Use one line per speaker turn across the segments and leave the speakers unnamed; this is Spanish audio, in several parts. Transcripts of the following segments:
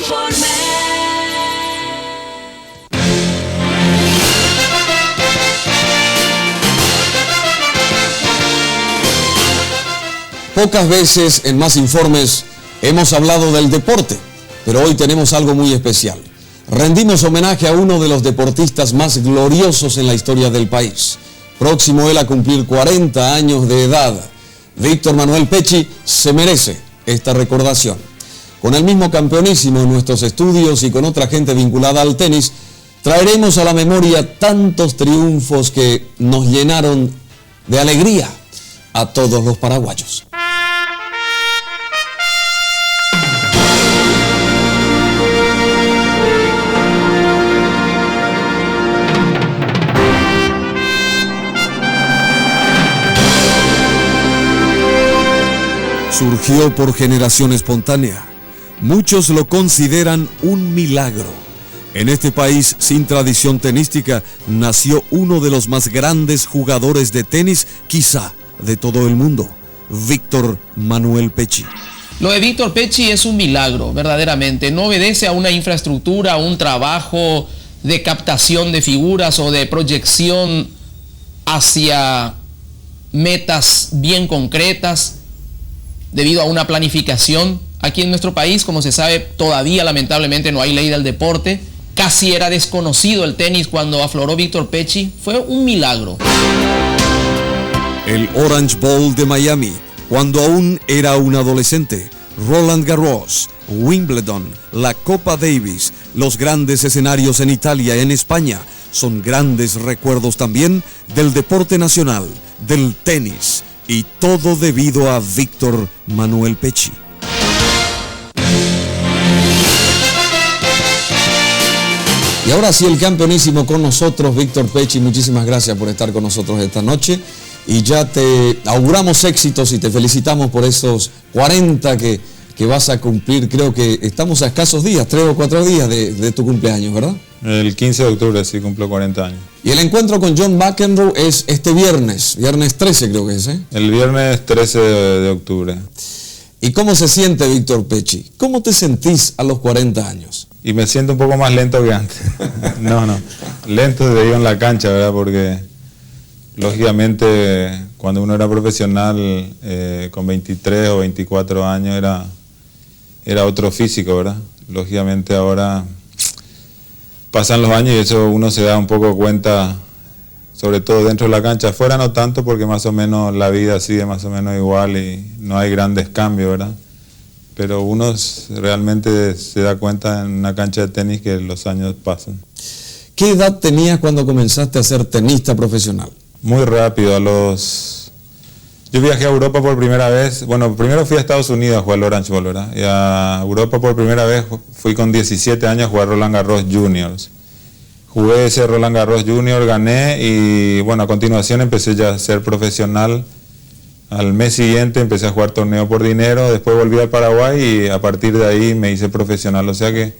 informe.
Pocas veces en Más Informes hemos hablado del deporte, pero hoy tenemos algo muy especial. Rendimos homenaje a uno de los deportistas más gloriosos en la historia del país. Próximo él a cumplir 40 años de edad, Víctor Manuel Pechi se merece esta recordación. Con el mismo campeonísimo en nuestros estudios y con otra gente vinculada al tenis, traeremos a la memoria tantos triunfos que nos llenaron de alegría a todos los paraguayos. Surgió por generación espontánea. Muchos lo consideran un milagro. En este país sin tradición tenística nació uno de los más grandes jugadores de tenis, quizá de todo el mundo, Víctor Manuel Pechi.
Lo de Víctor Pechi es un milagro, verdaderamente. No obedece a una infraestructura, a un trabajo de captación de figuras o de proyección hacia metas bien concretas, debido a una planificación. Aquí en nuestro país, como se sabe, todavía lamentablemente no hay ley del deporte. Casi era desconocido el tenis cuando afloró Víctor Pechi. Fue un milagro.
El Orange Bowl de Miami, cuando aún era un adolescente, Roland Garros, Wimbledon, la Copa Davis, los grandes escenarios en Italia, en España, son grandes recuerdos también del deporte nacional, del tenis, y todo debido a Víctor Manuel Pechi. Y ahora sí, el campeonísimo con nosotros, Víctor Pechi. Muchísimas gracias por estar con nosotros esta noche. Y ya te auguramos éxitos y te felicitamos por esos 40 que vas a cumplir. Creo que estamos a escasos días, 3 o 4 días de tu cumpleaños, ¿verdad?
El 15 de octubre sí cumplo 40 años.
Y el encuentro con John McEnroe es este viernes 13 creo que es, ¿eh?
El viernes 13 de octubre.
¿Y cómo se siente Víctor Pechi? ¿Cómo te sentís a los 40 años?
Y me siento un poco más lento que antes. No, lento de ir en la cancha, ¿verdad? Porque lógicamente cuando uno era profesional con 23 o 24 años era otro físico, ¿verdad? Lógicamente ahora pasan los años y eso uno se da un poco cuenta, sobre todo dentro de la cancha. Afuera no tanto porque más o menos la vida sigue más o menos igual y no hay grandes cambios, ¿verdad? Pero uno realmente se da cuenta en una cancha de tenis que los años pasan.
¿Qué edad tenías cuando comenzaste a ser tenista profesional?
Muy rápido, yo viajé a Europa por primera vez. Bueno, primero fui a Estados Unidos a jugar al Orange Bowl, ¿verdad? Y a Europa por primera vez fui con 17 años a jugar Roland Garros Juniors. Jugué ese Roland Garros Junior, gané y bueno, a continuación empecé ya a ser profesional. Al mes siguiente empecé a jugar torneo por dinero, después volví al Paraguay y a partir de ahí me hice profesional. O sea que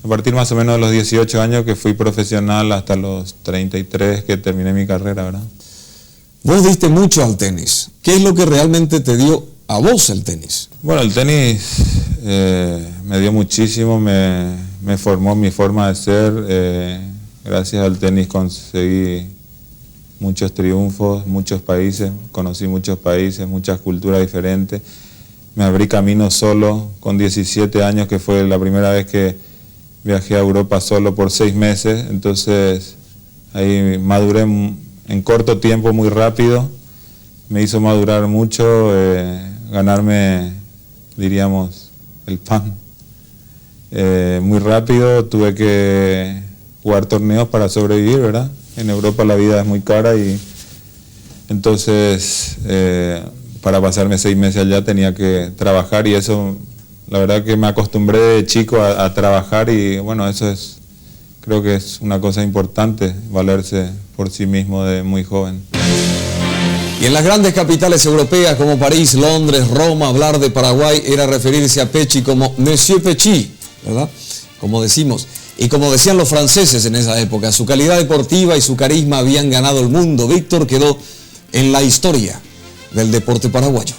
a partir más o menos de los 18 años que fui profesional hasta los 33 que terminé mi carrera, ¿verdad?
Vos diste mucho al tenis. ¿Qué es lo que realmente te dio a vos el tenis?
Bueno, el tenis me dio muchísimo, me formó mi forma de ser. Gracias al tenis conseguí muchos triunfos, muchos países, conocí muchos países, muchas culturas diferentes. Me abrí camino solo con 17 años, que fue la primera vez que viajé a Europa solo por 6 meses. Entonces ahí maduré en corto tiempo, muy rápido. Me hizo madurar mucho, ganarme, diríamos, el pan. Muy rápido, tuve que jugar torneos para sobrevivir, ¿verdad? En Europa la vida es muy cara y entonces para pasarme 6 meses allá tenía que trabajar y eso, la verdad que me acostumbré de chico a trabajar y bueno, eso es, creo que es una cosa importante, valerse por sí mismo de muy joven.
Y en las grandes capitales europeas como París, Londres, Roma, hablar de Paraguay era referirse a Pechi como Monsieur Pechi, ¿verdad? Como decimos. Y como decían los franceses en esa época, su calidad deportiva y su carisma habían ganado el mundo. Víctor quedó en la historia del deporte paraguayo.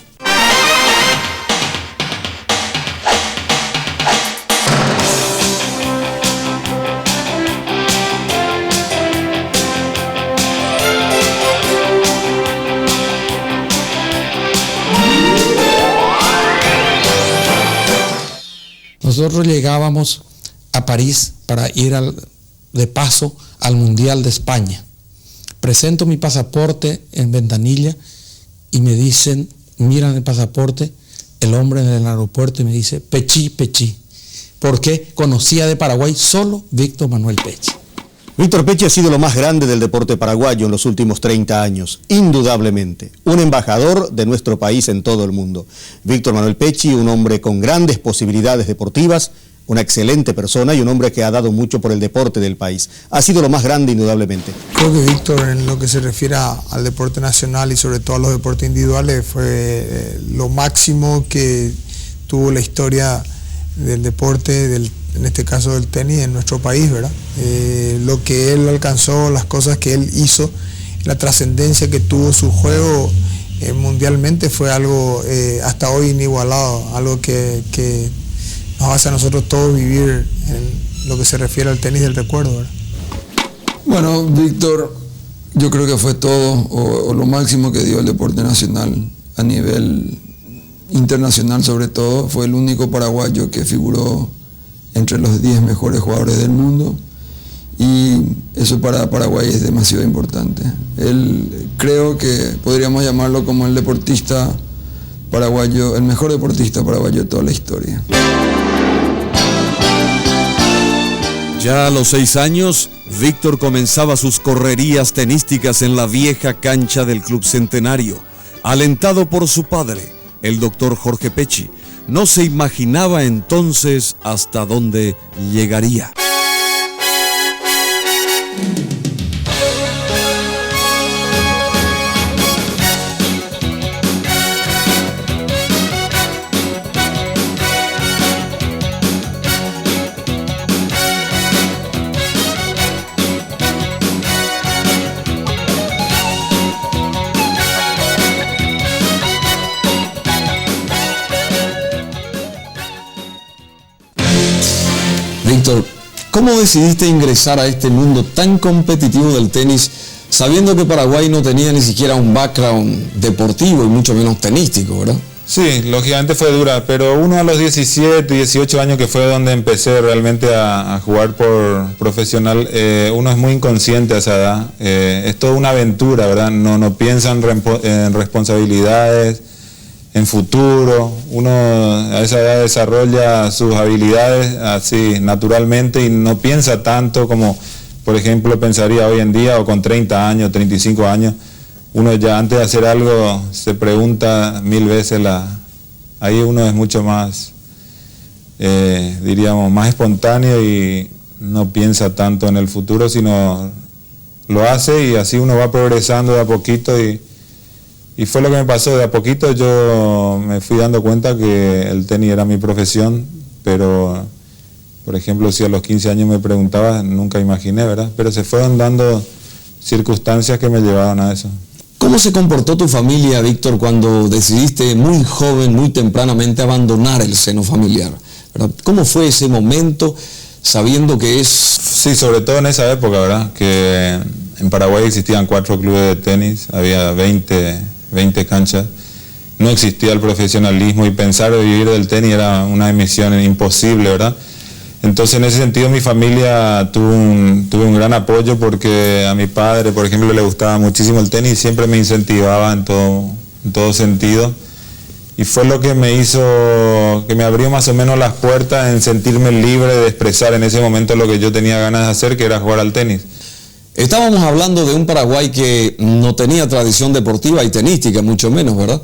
nosotros llegábamos a París para ir de paso al Mundial de España. Presento mi pasaporte en ventanilla y me dicen, miran el pasaporte, el hombre en el aeropuerto, y me dice, Pecci, Pecci. Porque conocía de Paraguay solo Víctor Manuel Pecci.
Víctor Pecci ha sido lo más grande del deporte paraguayo en los últimos 30 años, indudablemente. Un embajador de nuestro país en todo el mundo. Víctor Manuel Pecci, un hombre con grandes posibilidades deportivas, una excelente persona y un hombre que ha dado mucho por el deporte del país. Ha sido lo más grande, indudablemente.
Creo que Víctor, en lo que se refiere al deporte nacional y sobre todo a los deportes individuales, fue lo máximo que tuvo la historia del deporte, en este caso del tenis, en nuestro país, ¿verdad? Lo que él alcanzó, las cosas que él hizo, la trascendencia que tuvo su juego mundialmente fue algo hasta hoy inigualado, algo que nos hace a nosotros todos vivir en lo que se refiere al tenis del recuerdo, ¿verdad?
Bueno, Víctor, yo creo que fue todo o lo máximo que dio el deporte nacional a nivel internacional, sobre todo. Fue el único paraguayo que figuró entre los 10 mejores jugadores del mundo y eso para Paraguay es demasiado importante. Él, creo que podríamos llamarlo como el deportista paraguayo, el mejor deportista paraguayo de toda la historia.
Ya a los 6 años, Víctor comenzaba sus correrías tenísticas en la vieja cancha del Club Centenario. Alentado por su padre, el doctor Jorge Pecci, no se imaginaba entonces hasta dónde llegaría. Víctor, ¿cómo decidiste ingresar a este mundo tan competitivo del tenis, sabiendo que Paraguay no tenía ni siquiera un background deportivo y mucho menos tenístico, ¿verdad?
Sí, lógicamente fue dura, pero uno a los 17, 18 años, que fue donde empecé realmente a jugar por profesional, uno es muy inconsciente a esa edad. Es toda una aventura, ¿verdad? No piensa en responsabilidades, en futuro. Uno a esa edad desarrolla sus habilidades así naturalmente y no piensa tanto como, por ejemplo, pensaría hoy en día o con 30 años, 35 años. Uno ya antes de hacer algo se pregunta 1000 veces ahí uno es mucho más, diríamos, más espontáneo y no piensa tanto en el futuro, sino lo hace y así uno va progresando de a poquito y fue lo que me pasó. De a poquito yo me fui dando cuenta que el tenis era mi profesión, pero, por ejemplo, si a los 15 años me preguntabas, nunca imaginé, ¿verdad? Pero se fueron dando circunstancias que me llevaron a eso.
¿Cómo se comportó tu familia, Víctor, cuando decidiste muy joven, muy tempranamente abandonar el seno familiar, ¿verdad? ¿Cómo fue ese momento, sabiendo que es...?
Sí, sobre todo en esa época, ¿verdad? Que en Paraguay existían 4 clubes de tenis, había 20 canchas, no existía el profesionalismo y pensar en vivir del tenis era una misión imposible, ¿verdad? Entonces, en ese sentido, mi familia tuvo un gran apoyo porque a mi padre, por ejemplo, le gustaba muchísimo el tenis y siempre me incentivaba en todo sentido. Y fue lo que me hizo, que me abrió más o menos las puertas en sentirme libre de expresar en ese momento lo que yo tenía ganas de hacer, que era jugar al tenis.
Estábamos hablando de un Paraguay que no tenía tradición deportiva y tenística, mucho menos, ¿verdad?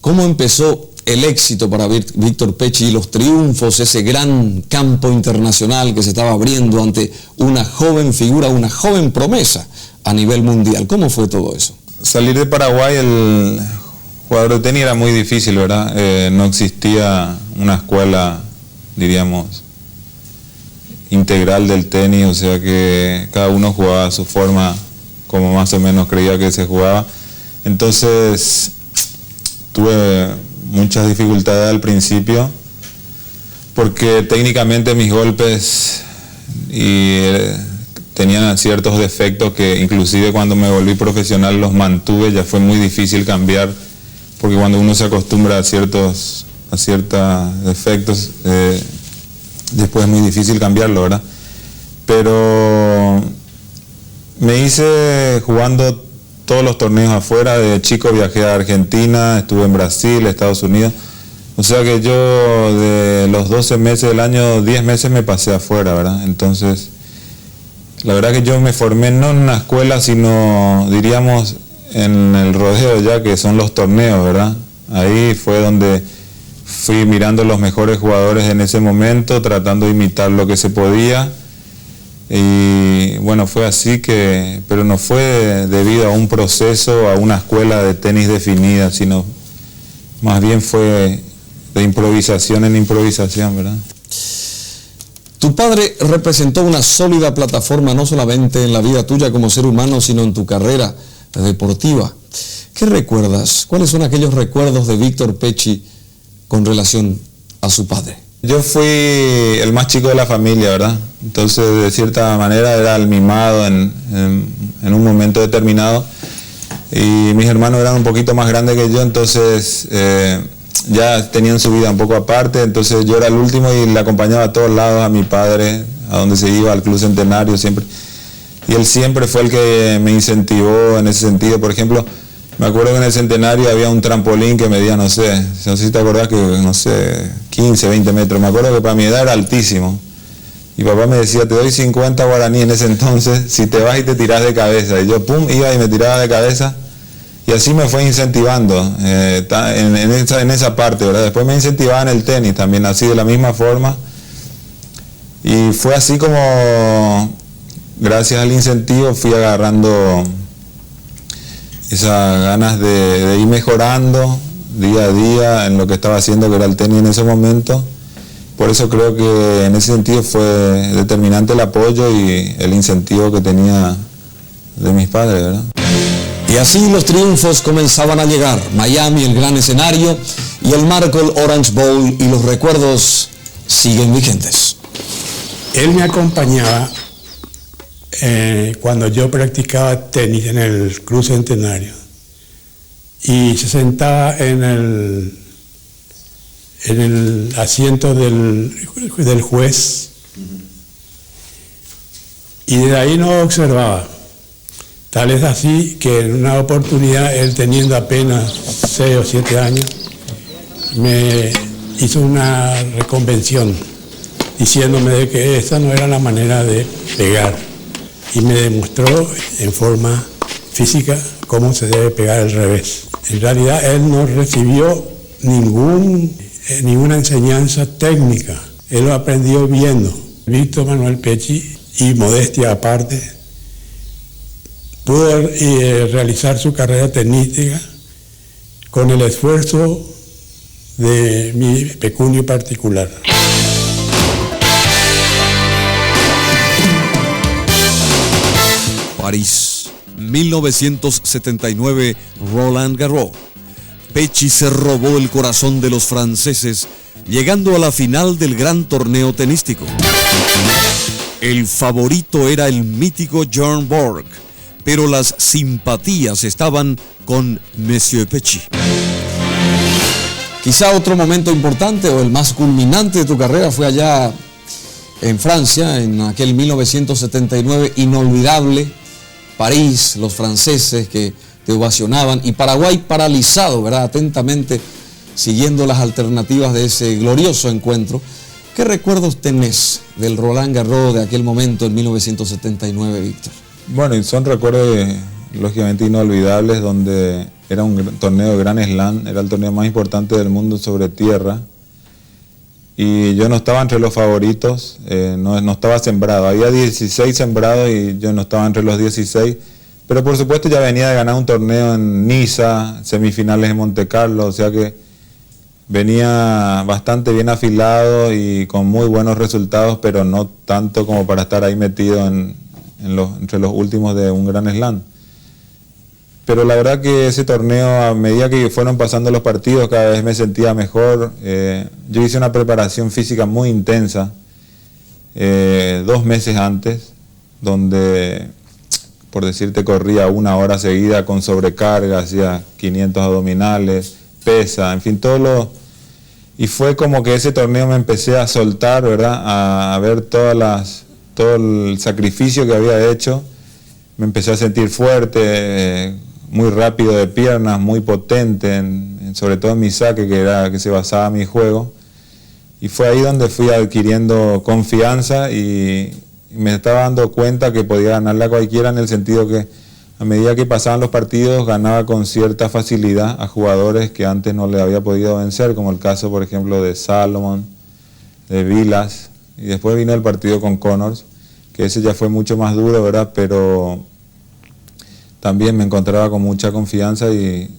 ¿Cómo empezó el éxito para Víctor Pecci y los triunfos, ese gran campo internacional que se estaba abriendo ante una joven figura, una joven promesa a nivel mundial? ¿Cómo fue todo eso?
Salir de Paraguay, el jugador de tenis era muy difícil, ¿verdad? No existía una escuela, diríamos, integral del tenis, o sea que cada uno jugaba a su forma, como más o menos creía que se jugaba. Entonces tuve muchas dificultades al principio porque técnicamente mis golpes tenían ciertos defectos que inclusive cuando me volví profesional los mantuve. Ya fue muy difícil cambiar porque cuando uno se acostumbra a ciertos defectos después es muy difícil cambiarlo, ¿verdad? Pero me hice jugando todos los torneos afuera. De chico viajé a Argentina, estuve en Brasil, Estados Unidos. O sea que yo de los 12 meses del año, 10 meses me pasé afuera, ¿verdad? Entonces, la verdad que yo me formé no en una escuela, sino, diríamos, en el rodeo ya, que son los torneos, ¿verdad? Ahí fue donde fui mirando los mejores jugadores en ese momento, tratando de imitar lo que se podía. Y bueno, fue así que, pero no fue debido a un proceso, a una escuela de tenis definida, sino más bien fue de improvisación en improvisación, ¿verdad?
Tu padre representó una sólida plataforma no solamente en la vida tuya como ser humano, sino en tu carrera deportiva. ¿Qué recuerdas? ¿Cuáles son aquellos recuerdos de Víctor Pecci con relación a su padre?
Yo fui el más chico de la familia, ¿verdad? Entonces, de cierta manera, era el mimado en un momento determinado. Y mis hermanos eran un poquito más grandes que yo, entonces ya tenían su vida un poco aparte. Entonces yo era el último y le acompañaba a todos lados a mi padre, a donde se iba, al Club Centenario siempre. Y él siempre fue el que me incentivó en ese sentido. Por ejemplo, me acuerdo que en el Centenario había un trampolín que medía, no sé si te acordás, que no sé, 15, 20 metros. Me acuerdo que para mi edad era altísimo. Y papá me decía, te doy 50 guaraní en ese entonces, si te vas y te tirás de cabeza. Y yo, pum, iba y me tiraba de cabeza. Y así me fue incentivando en esa parte, ¿verdad? Después me incentivaba en el tenis también, así de la misma forma. Y fue así como, gracias al incentivo, fui agarrando esas ganas de ir mejorando día a día en lo que estaba haciendo, que era el tenis en ese momento. Por eso creo que en ese sentido fue determinante el apoyo y el incentivo que tenía de mis padres, ¿verdad?
Y así los triunfos comenzaban a llegar. Miami, el gran escenario, y el Markel Orange Bowl, y los recuerdos siguen vigentes.
Él me acompañaba cuando yo practicaba tenis en el Club Centenario, y se sentaba en el asiento del juez, y de ahí nos observaba. Tal es así que en una oportunidad, él teniendo apenas 6 o 7 años, me hizo una reconvención diciéndome de que esta no era la manera de pegar, y me demostró en forma física cómo se debe pegar al revés. En realidad él no recibió ninguna enseñanza técnica, él lo aprendió viendo. Víctor Manuel Pecci, y modestia aparte, pudo realizar su carrera tenística con el esfuerzo de mi pecunio particular.
París, 1979, Roland Garros. Pecci se robó el corazón de los franceses, llegando a la final del gran torneo tenístico. El favorito era el mítico Björn Borg, pero las simpatías estaban con Monsieur Pecci. Quizá otro momento importante o el más culminante de tu carrera fue allá en Francia, en aquel 1979 inolvidable. París, los franceses que te ovacionaban, y Paraguay paralizado, ¿verdad?, atentamente siguiendo las alternativas de ese glorioso encuentro. ¿Qué recuerdos tenés del Roland Garros de aquel momento en 1979, Víctor?
Bueno, y son recuerdos lógicamente inolvidables, donde era un torneo de Grand Slam, era el torneo más importante del mundo sobre tierra, y yo no estaba entre los favoritos, no estaba sembrado, había 16 sembrados y yo no estaba entre los 16, pero por supuesto ya venía de ganar un torneo en Niza, semifinales en Monte Carlo, o sea que venía bastante bien afilado y con muy buenos resultados, pero no tanto como para estar ahí metido entre los últimos de un Grand Slam. Pero la verdad que ese torneo, a medida que fueron pasando los partidos, cada vez me sentía mejor. Yo hice una preparación física muy intensa 2 meses antes, donde, por decirte, corría 1 hora seguida con sobrecarga, hacía 500 abdominales, pesa, en fin, todo Y fue como que ese torneo me empecé a soltar, ¿verdad? A ver todo el sacrificio que había hecho. Me empecé a sentir fuerte, muy rápido de piernas, muy potente, sobre todo en mi saque, que se basaba en mi juego. Y fue ahí donde fui adquiriendo confianza y me estaba dando cuenta que podía ganarle a cualquiera, en el sentido que a medida que pasaban los partidos ganaba con cierta facilidad a jugadores que antes no le había podido vencer, como el caso, por ejemplo, de Salomón, de Vilas, y después vino el partido con Connors, que ese ya fue mucho más duro, ¿verdad? Pero también me encontraba con mucha confianza y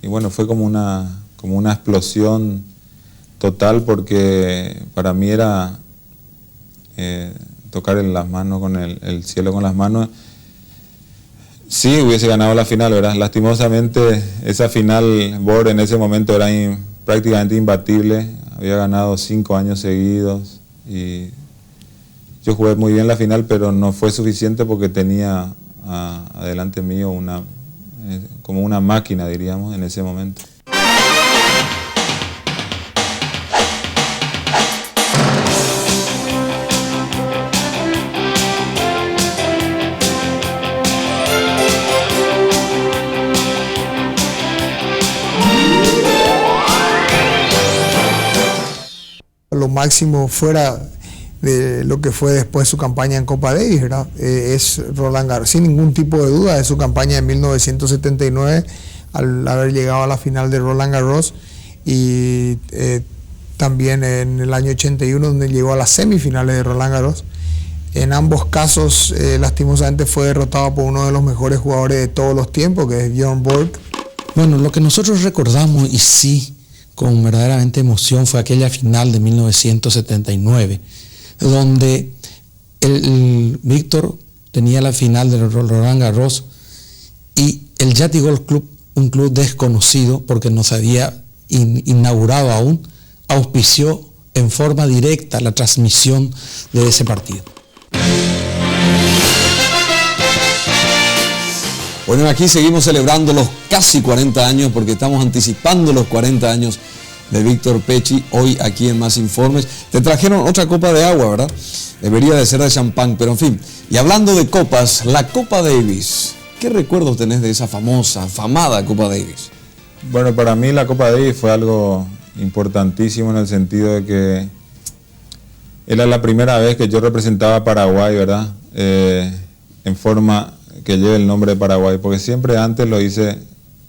bueno, fue como una explosión total, porque para mí era tocar en las manos, con el cielo con las manos. Sí, hubiese ganado la final, ¿verdad? Lastimosamente esa final, Bor en ese momento era prácticamente imbatible, había ganado 5 años seguidos y yo jugué muy bien la final, pero no fue suficiente porque tenía adelante mío como una máquina, diríamos, en ese momento.
Lo máximo fuera de lo que fue después su campaña en Copa Davis, ¿verdad? Es Roland Garros, sin ningún tipo de duda, de su campaña en 1979, al haber llegado a la final de Roland Garros, y también en el año 81, donde llegó a las semifinales de Roland Garros. En ambos casos, lastimosamente, fue derrotado por uno de los mejores jugadores de todos los tiempos, que es Björn Borg.
Bueno, lo que nosotros recordamos, y sí, con verdaderamente emoción, fue aquella final de 1979, donde el Víctor tenía la final de Roland Garros y el Yati Golf Club, un club desconocido porque no se había inaugurado aún, auspició en forma directa la transmisión de ese partido.
Bueno, aquí seguimos celebrando los casi 40 años, porque estamos anticipando los 40 años de Víctor Pecci, hoy aquí en Más Informes. Te trajeron otra copa de agua, ¿verdad? Debería de ser de champán, pero en fin. Y hablando de copas, la Copa Davis, ¿qué recuerdos tenés de esa afamada Copa Davis?
Bueno, para mí la Copa Davis fue algo importantísimo, en el sentido de que era la primera vez que yo representaba a Paraguay, ¿verdad? En forma que lleve el nombre de Paraguay, porque siempre antes lo hice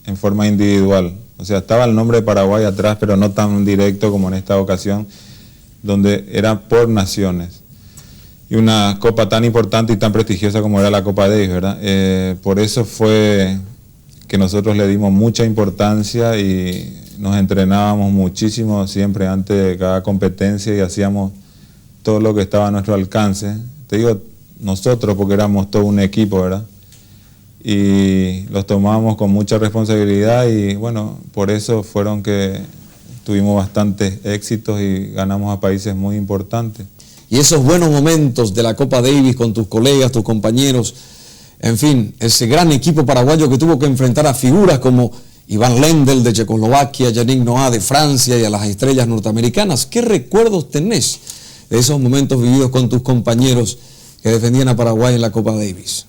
en forma individual. O sea, estaba el nombre de Paraguay atrás, pero no tan directo como en esta ocasión, donde era por naciones. Y una copa tan importante y tan prestigiosa como era la Copa Davis, ¿verdad? Por eso fue que nosotros le dimos mucha importancia y nos entrenábamos muchísimo siempre antes de cada competencia y hacíamos todo lo que estaba a nuestro alcance. Te digo nosotros porque éramos todo un equipo, ¿verdad? Y los tomábamos con mucha responsabilidad y bueno, por eso fueron que tuvimos bastantes éxitos y ganamos a países muy importantes.
Y esos buenos momentos de la Copa Davis con tus colegas, tus compañeros, en fin, ese gran equipo paraguayo que tuvo que enfrentar a figuras como Iván Lendl de Checoslovaquia, Yannick Noah de Francia y a las estrellas norteamericanas. ¿Qué recuerdos tenés de esos momentos vividos con tus compañeros que defendían a Paraguay en la Copa Davis?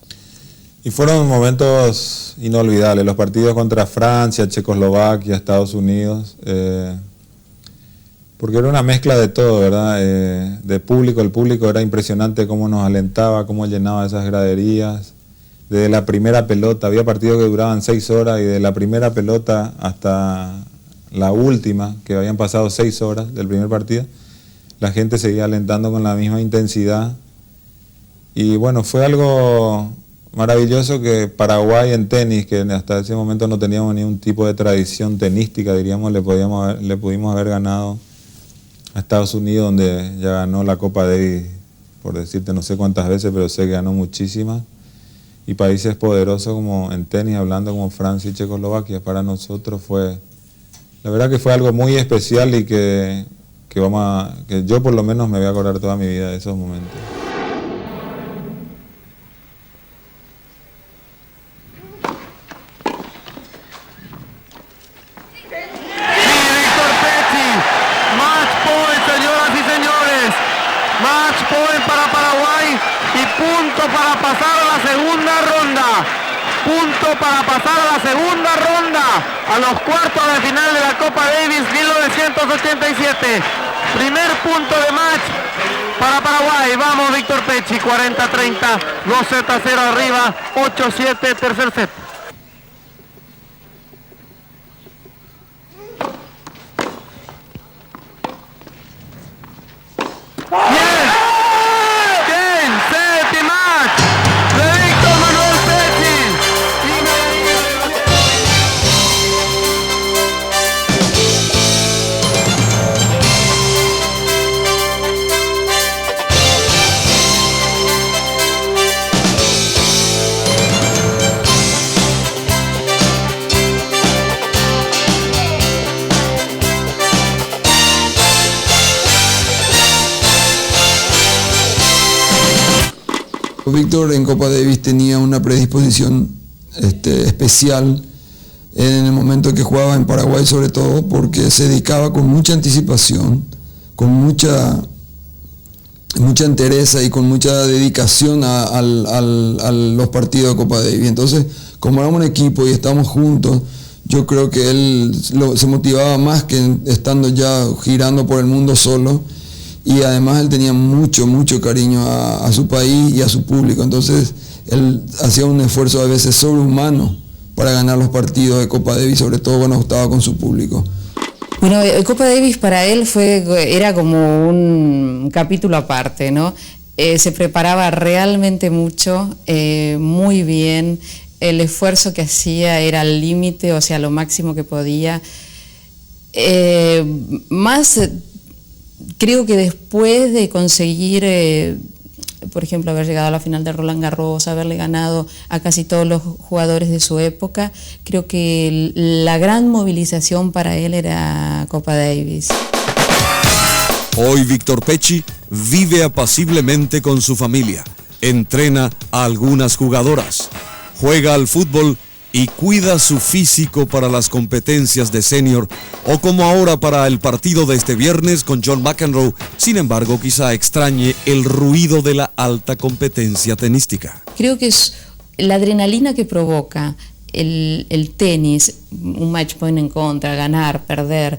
Y fueron momentos inolvidables, los partidos contra Francia, Checoslovaquia, Estados Unidos, porque era una mezcla de todo, ¿verdad? De público, el público era impresionante cómo nos alentaba, cómo llenaba esas graderías. Desde la primera pelota, había partidos que duraban 6 horas y de la primera pelota hasta la última, que habían pasado 6 horas del primer partido, la gente seguía alentando con la misma intensidad. Y bueno, fue algo maravilloso que Paraguay en tenis, que hasta ese momento no teníamos ningún tipo de tradición tenística, diríamos, le pudimos haber ganado a Estados Unidos, donde ya ganó la Copa Davis, por decirte no sé cuántas veces, pero sé que ganó muchísimas. Y países poderosos como en tenis, hablando como Francia y Checoslovaquia, para nosotros fue, la verdad que fue algo muy especial y que yo por lo menos me voy a acordar toda mi vida de esos momentos.
punto para pasar a la segunda ronda. Punto para pasar a la segunda ronda, a los cuartos de final de la Copa Davis 1987. Primer punto de match para Paraguay. Vamos, Víctor Pecci, 40-30, 2-0 arriba, 8-7, tercer set.
Víctor en Copa Davis tenía una predisposición especial en el momento que jugaba en Paraguay, sobre todo porque se dedicaba con mucha anticipación, con mucha entereza y con mucha dedicación a los partidos de Copa Davis. Entonces, como éramos un equipo y estábamos juntos, yo creo que él se motivaba más que estando ya girando por el mundo solo. Y además él tenía mucho cariño a su país y a su público. Entonces él hacía un esfuerzo a veces sobrehumano para ganar los partidos de Copa Davis, sobre todo cuando estaba con su público.
Bueno, Copa Davis para él era como un capítulo aparte, ¿no? Se preparaba realmente mucho, muy bien. El esfuerzo que hacía era al límite, o sea, lo máximo que podía. Creo que después de conseguir, por ejemplo, haber llegado a la final de Roland Garros, haberle ganado a casi todos los jugadores de su época, creo que la gran movilización para él era Copa Davis.
Hoy Víctor Pecci vive apaciblemente con su familia, entrena a algunas jugadoras, juega al fútbol y cuida su físico para las competencias de senior o como ahora para el partido de este viernes con John McEnroe. Sin embargo, quizá extrañe el ruido de la alta competencia tenística.
Creo que es la adrenalina que provoca el tenis, un match point en contra, ganar, perder,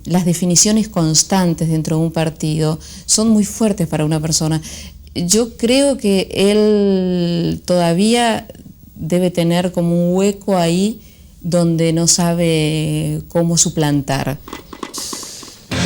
las definiciones constantes dentro de un partido son muy fuertes para una persona. Yo creo que él todavía debe tener como un hueco ahí donde no sabe cómo suplantar.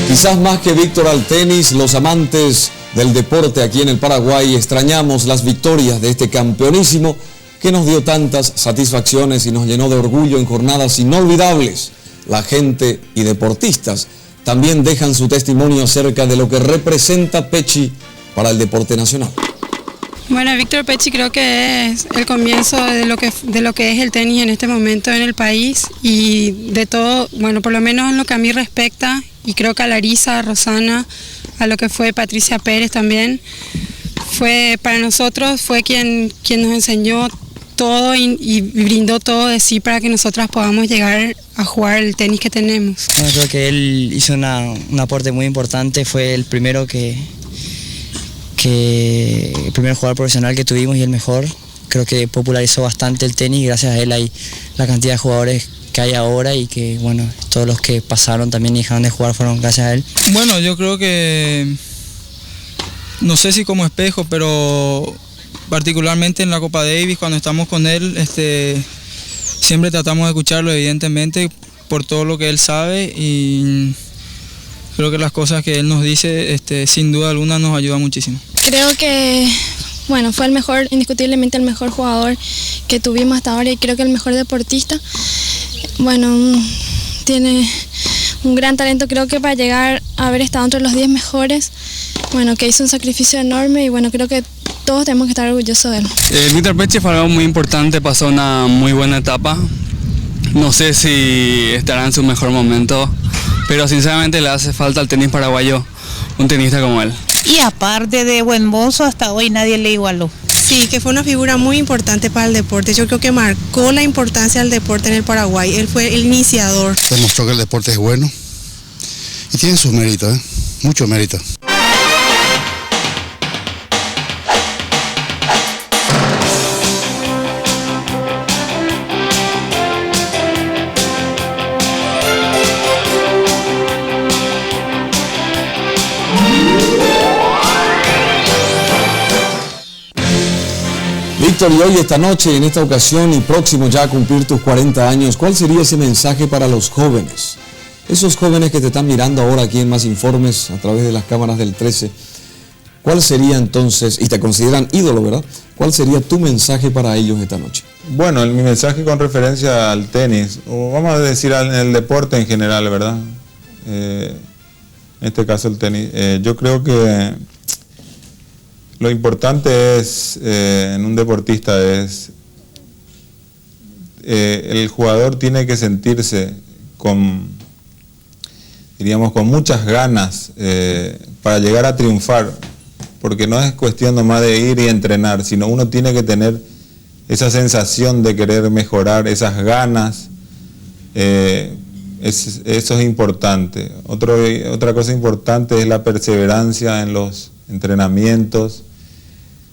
Quizás más que Víctor al tenis, los amantes del deporte aquí en el Paraguay extrañamos las victorias de este campeonísimo que nos dio tantas satisfacciones y nos llenó de orgullo en jornadas inolvidables. La gente y deportistas también dejan su testimonio acerca de lo que representa Pecci para el deporte nacional.
Bueno, Víctor Pecci creo que es el comienzo de lo que es el tenis en este momento en el país y de todo, bueno, por lo menos en lo que a mí respecta, y creo que a Larisa, a Rosana, a lo que fue Patricia Pérez también, para nosotros fue quien nos enseñó todo y brindó todo de sí para que nosotras podamos llegar a jugar el tenis que tenemos.
Bueno, creo que él hizo un aporte muy importante, fue el primero el primer jugador profesional que tuvimos y el mejor. Creo que popularizó bastante el tenis y gracias a él hay la cantidad de jugadores que hay ahora y que, bueno, todos los que pasaron también y dejaron de jugar fueron gracias a él.
Bueno, yo creo que, no sé si como espejo, pero particularmente en la Copa Davis, cuando estamos con él, siempre tratamos de escucharlo, evidentemente, por todo lo que él sabe, y creo que las cosas que él nos dice, sin duda alguna, nos ayudan muchísimo.
Creo que, bueno, fue indiscutiblemente el mejor jugador que tuvimos hasta ahora y creo que el mejor deportista. Bueno, tiene un gran talento, creo que para llegar a haber estado entre los 10 mejores, bueno, que hizo un sacrificio enorme y bueno, creo que todos tenemos que estar orgullosos de él.
Víctor Pecci fue algo muy importante, pasó una muy buena etapa. No sé si estará en su mejor momento, pero sinceramente le hace falta al tenis paraguayo un tenista como él.
Y aparte de buen mozo, hasta hoy nadie le igualó.
Sí, que fue una figura muy importante para el deporte. Yo creo que marcó la importancia del deporte en el Paraguay. Él fue el iniciador.
Demostró que el deporte es bueno y tiene sus méritos, mucho mérito.
Víctor, y hoy, esta noche, en esta ocasión y próximo ya a cumplir tus 40 años, ¿cuál sería ese mensaje para los jóvenes? Esos jóvenes que te están mirando ahora aquí en Más Informes a través de las cámaras del 13, ¿cuál sería entonces, y te consideran ídolo, ¿verdad? ¿Cuál sería tu mensaje para ellos esta noche?
Bueno, mi mensaje con referencia al tenis, o vamos a decir en el deporte en general, ¿verdad? En este caso el tenis. Yo creo que lo importante es, en un deportista es, el jugador tiene que sentirse con muchas ganas para llegar a triunfar, porque no es cuestión nomás de ir y entrenar, sino uno tiene que tener esa sensación de querer mejorar, esas ganas, eso es importante. Otra cosa importante es la perseverancia en los entrenamientos,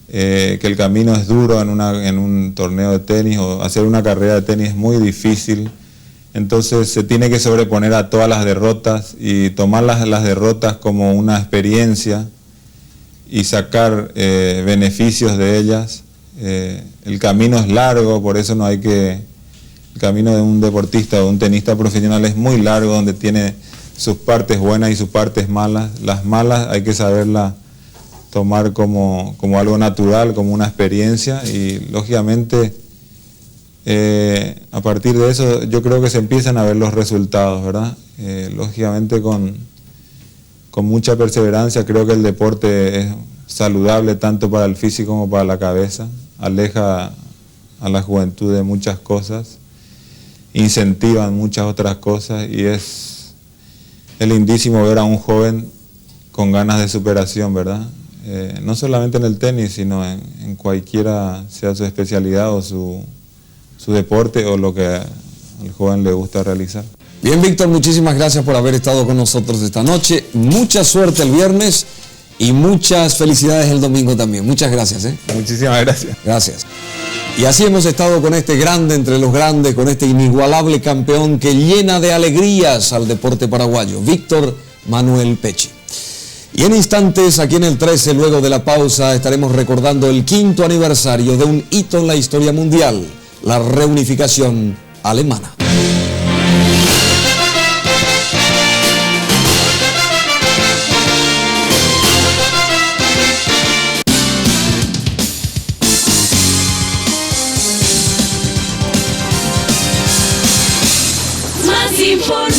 que el camino es duro en un torneo de tenis, o hacer una carrera de tenis es muy difícil. Entonces se tiene que sobreponer a todas las derrotas y tomar las derrotas como una experiencia y sacar beneficios de ellas. El camino es largo, por eso el camino de un deportista o un tenista profesional es muy largo, donde tiene sus partes buenas y sus partes malas. Las malas hay que saberlas tomar como algo natural, como una experiencia, y lógicamente a partir de eso yo creo que se empiezan a ver los resultados, ¿verdad? Lógicamente con mucha perseverancia. Creo que el deporte es saludable tanto para el físico como para la cabeza, aleja a la juventud de muchas cosas, incentiva muchas otras cosas, y es lindísimo ver a un joven con ganas de superación, ¿verdad? No solamente en el tenis, sino en cualquiera sea su especialidad o su deporte o lo que al joven le gusta realizar.
Bien, Víctor, muchísimas gracias por haber estado con nosotros esta noche. Mucha suerte el viernes y muchas felicidades el domingo también. Muchas gracias.
Muchísimas gracias.
Gracias. Y así hemos estado con este grande entre los grandes, con este inigualable campeón que llena de alegrías al deporte paraguayo, Víctor Manuel Pecci. Y en instantes, aquí en el 13, luego de la pausa, estaremos recordando el 5º aniversario de un hito en la historia mundial, la reunificación alemana.
Más Informes.